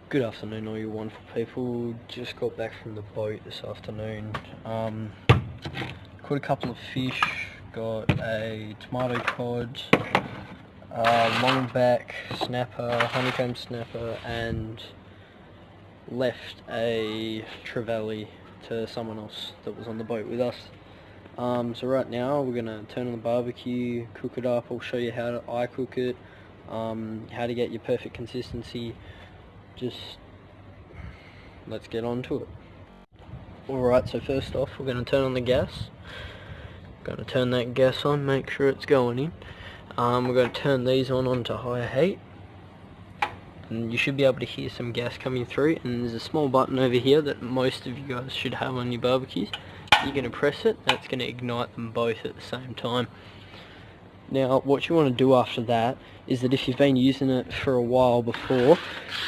Good afternoon, all you wonderful people. Just got back from the boat this afternoon. Caught a couple of fish, got a tomato cod, longback snapper, honeycomb snapper, and left a trevally to someone else that was on the boat with us. So right now we're going to turn on the barbecue, cook it up. I'll show you how I cook it, how to get your perfect consistency. Just let's get on to it. Alright, so first off we're going to turn on the gas. Going to turn that gas on, make sure it's going in. We're going to turn these onto high heat, and you should be able to hear some gas coming through, and there's a small button over here that most of you guys should have on your barbecues. You're going to press it, that's going to ignite them both at the same time. Now what you want to do after that is that if you've been using it for a while before,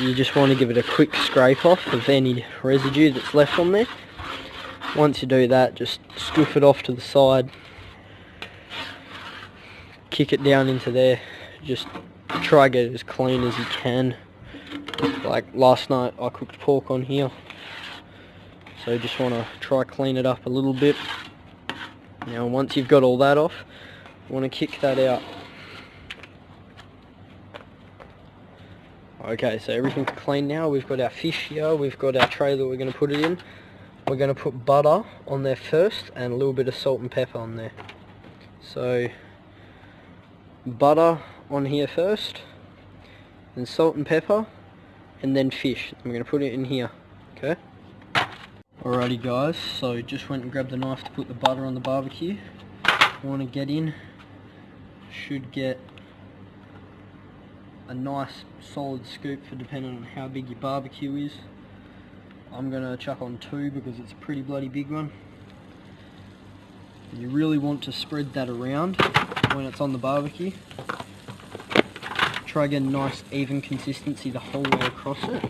you just want to give it a quick scrape off of any residue that's left on there. Once you do that, just scoop it off to the side, kick it down into there, just try to get it as clean as you can. Like last night I cooked pork on here, so you just want to try clean it up a little bit. Now once you've got all that off, you want to kick that out. Okay, so everything's clean now. We've got our fish here, we've got our tray that we're going to put it in. We're going to put butter on there first and a little bit of salt and pepper on there. So butter on here first, then salt and pepper, and then fish. I'm going to put it in here, okay? Alrighty guys, so just went and grabbed the knife to put the butter on the barbecue. You want to get in, should get a nice solid scoop for depending on how big your barbecue is. I'm going to chuck on 2 because it's a pretty bloody big one. You really want to spread that around when it's on the barbecue. Try get a nice even consistency the whole way across it.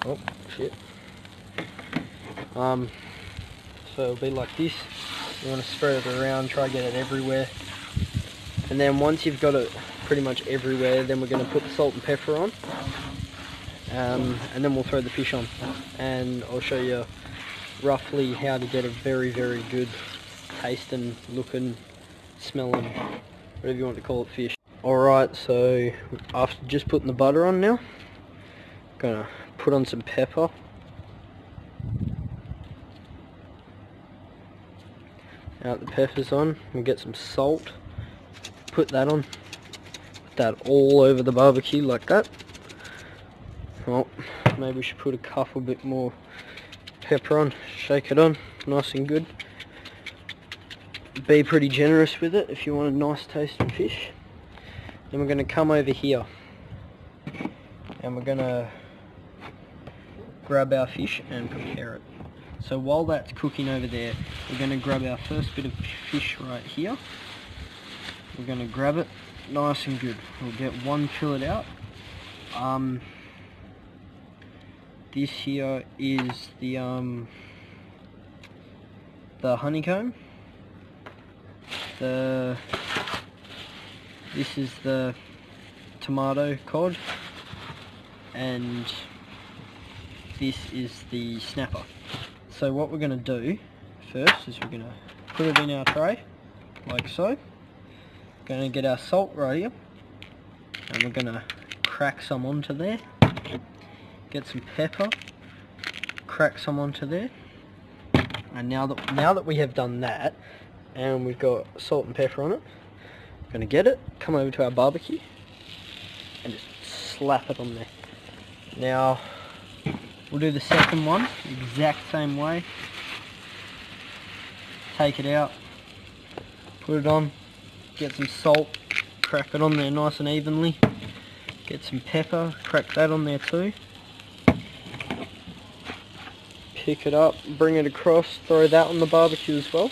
Oh shit. So it'll be like this. You want to spread it around, try to get it everywhere. And then once you've got it pretty much everywhere, then we're going to put the salt and pepper on. And then we'll throw the fish on. And I'll show you roughly how to get a very, very good tasting, looking, smelling, whatever you want to call it, fish. Alright, so after just putting the butter on now, I'm going to put on some pepper. Now that the pepper's on, we'll get some salt, put that on, put that all over the barbecue like that. Well, maybe we should put a couple bit more pepper on, shake it on, nice and good. Be pretty generous with it if you want a nice tasting fish. Then we're going to come over here and we're going to grab our fish and prepare it. So while that's cooking over there, we're going to grab our first bit of fish right here. We're going to grab it nice and good. We'll get one fillet out. This here is the honeycomb. This is the tomato cod, and this is the snapper. So what we're going to do first is we're going to put it in our tray, like so. Going to get our salt right here, and we're going to crack some onto there. Get some pepper, crack some onto there. And now that we have done that, and we've got salt and pepper on it, we're going to get it, come over to our barbecue, and just slap it on there. Now, we'll do the second one, exact same way. Take it out, put it on, get some salt, crack it on there nice and evenly. Get some pepper, crack that on there too. Pick it up, bring it across, throw that on the barbecue as well.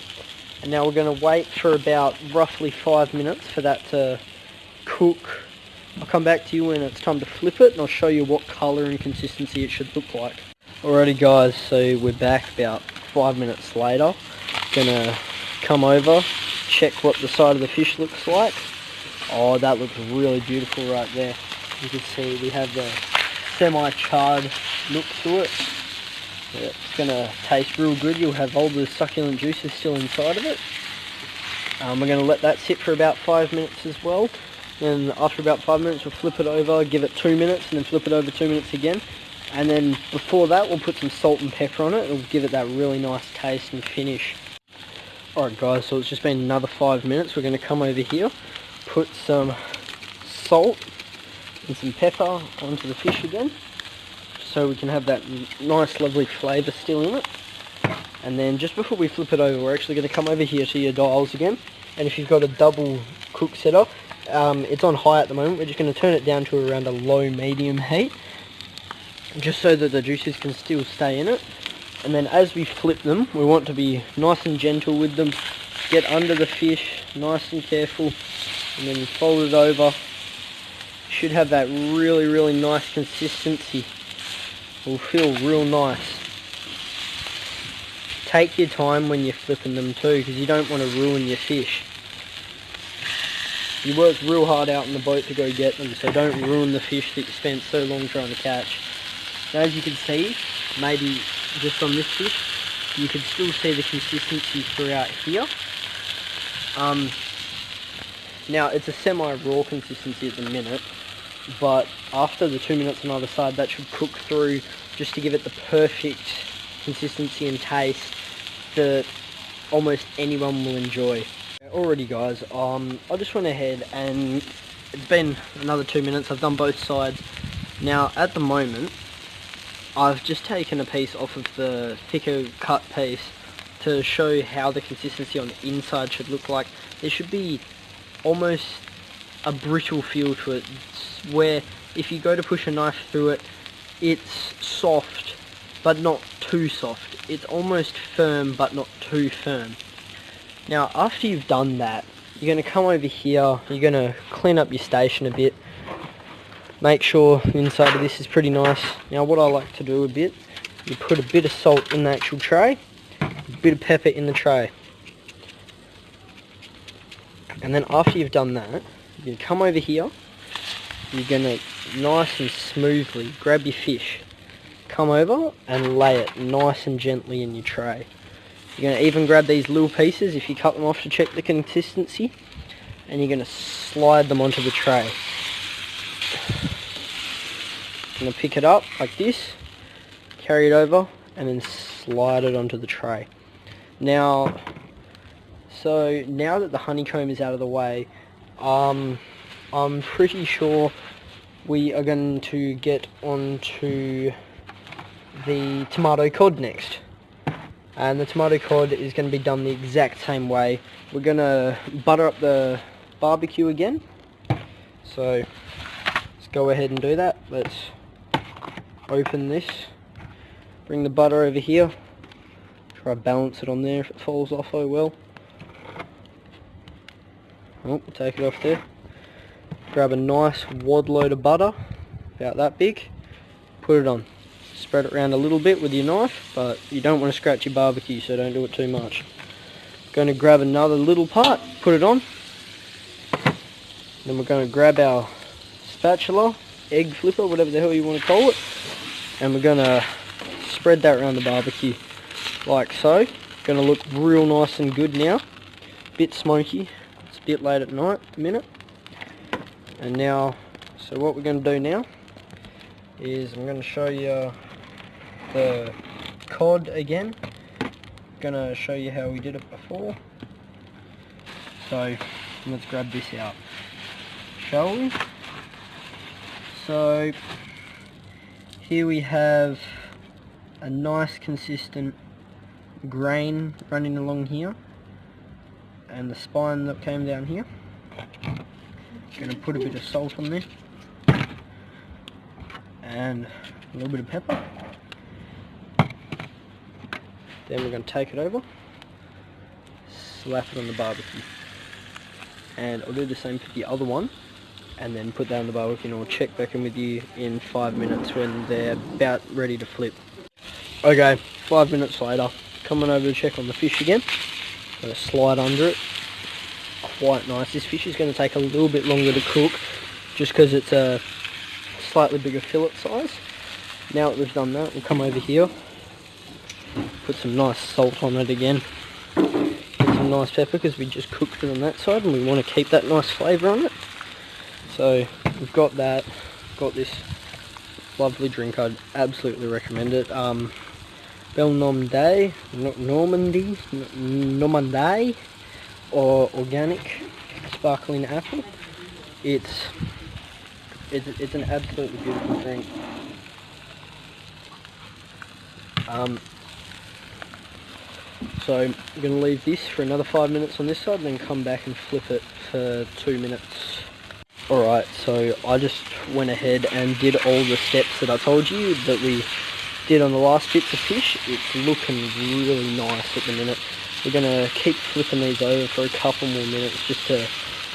And now we're going to wait for about roughly 5 minutes for that to cook. I'll come back to you when it's time to flip it, and I'll show you what colour and consistency it should look like. Alrighty guys, so we're back about 5 minutes later. Gonna come over, check what the side of the fish looks like. Oh, that looks really beautiful right there. You can see we have the semi-charred look to it. It's going to taste real good. You'll have all the succulent juices still inside of it. We're going to let that sit for about 5 minutes as well. Then after about 5 minutes we'll flip it over, give it 2 minutes, and then flip it over 2 minutes again. And then before that we'll put some salt and pepper on it. It'll give it that really nice taste and finish. Alright guys, so it's just been another 5 minutes. We're going to come over here, put some salt and some pepper onto the fish again, so we can have that nice lovely flavour still in it. And then just before we flip it over, we're actually going to come over here to your dials again. And if you've got a double cook setup, it's on high at the moment. We're just going to turn it down to around a low medium heat, just so that the juices can still stay in it. And then as we flip them, we want to be nice and gentle with them, get under the fish, nice and careful, and then fold it over. Should have that really nice consistency. Will feel real nice. Take your time when you're flipping them too, because you don't want to ruin your fish. You worked real hard out on the boat to go get them, so don't ruin the fish that you spent so long trying to catch. Now, as you can see, maybe just on this fish, you can still see the consistency throughout here. Now, it's a semi-raw consistency at the minute, but after the 2 minutes on either side, that should cook through just to give it the perfect consistency and taste that almost anyone will enjoy. Alrighty guys, I just went ahead and it's been another 2 minutes. I've done both sides. Now at the moment I've just taken a piece off of the thicker cut piece to show how the consistency on the inside should look like. There should be almost a brittle feel to it, where if you go to push a knife through it, it's soft but not too soft. It's almost firm but not too firm. Now after you've done that, you're going to come over here, you're going to clean up your station a bit, make sure the inside of this is pretty nice. Now what I like to do a bit, you put a bit of salt in the actual tray, a bit of pepper in the tray. And then after you've done that, you're going to come over here, you're going to nice and smoothly grab your fish, come over and lay it nice and gently in your tray. You're going to even grab these little pieces if you cut them off to check the consistency, and you're going to slide them onto the tray. You're going to pick it up like this, carry it over, and then slide it onto the tray. Now, so now that the honeycomb is out of the way, I'm pretty sure we are going to get onto the tomato cod next. And the tomato cod is going to be done the exact same way. We're going to butter up the barbecue again. So let's go ahead and do that. Let's open this, bring the butter over here, try to balance it on there. If it falls off, oh well. Oh, take it off there. Grab a nice wad load of butter, about that big, put it on. Spread it around a little bit with your knife, but you don't want to scratch your barbecue, so don't do it too much. Going to grab another little part, put it on. Then we're going to grab our spatula, egg flipper, whatever the hell you want to call it, and we're going to spread that around the barbecue, like so. Going to look real nice and good now. Bit smoky. It's a bit late at night, a minute. And now, so what we're going to do now is I'm going to show you the cod again. Going to show you how we did it before. So let's grab this out, shall we? So here we have a nice consistent grain running along here, and the spine that came down here. Going to put a bit of salt on there and a little bit of pepper. Then we're going to take it over, slap it on the barbecue, and I'll do the same for the other one, and then put that on the barbecue, and I'll check back in with you in 5 minutes when they're about ready to flip. Okay, 5 minutes later, coming over to check on the fish again. Going to slide under it. Quite nice. This fish is going to take a little bit longer to cook, just because it's a slightly bigger fillet size. Now that we've done that, we'll come over here, put some nice salt on it again, get some nice pepper because we just cooked it on that side and we want to keep that nice flavour on it. So we've got that, got this lovely drink. I'd absolutely recommend it. Belle Normandy, or organic sparkling apple. It's an absolutely beautiful drink. So I'm going to leave this for another 5 minutes on this side and then come back and flip it for 2 minutes. Alright, so I just went ahead and did all the steps that I told you that we did on the last bits of fish. It's looking really nice at the minute. We're going to keep flipping these over for a couple more minutes just to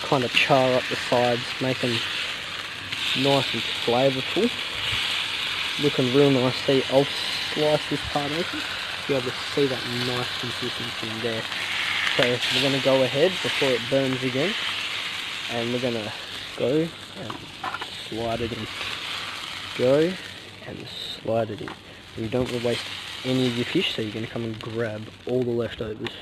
kind of char up the sides, make them nice and flavourful. Looking real nice. See, I'll slice this part open to be able to see that nice consistency in there. So we're going to go ahead before it burns again, and we're going to go and slide it in. Go and slide it in. You don't want to waste any of your fish, so you're going to come and grab all the leftovers.